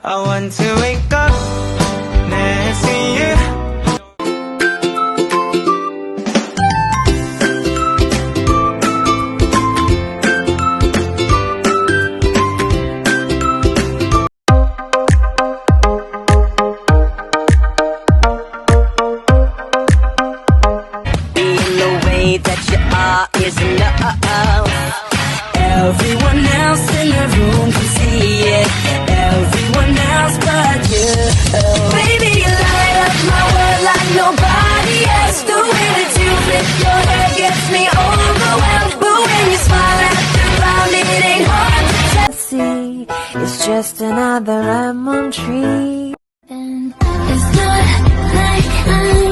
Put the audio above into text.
I want to wake up next to you. That you are is enough. Everyone else in the room can see it. Everyone else but you. Baby, you light up my world like nobody else. The way that you flip your hair gets me overwhelmed. But when you smile at the ground, it ain't hard to see. It's just another lemon tree. And it's not like I'm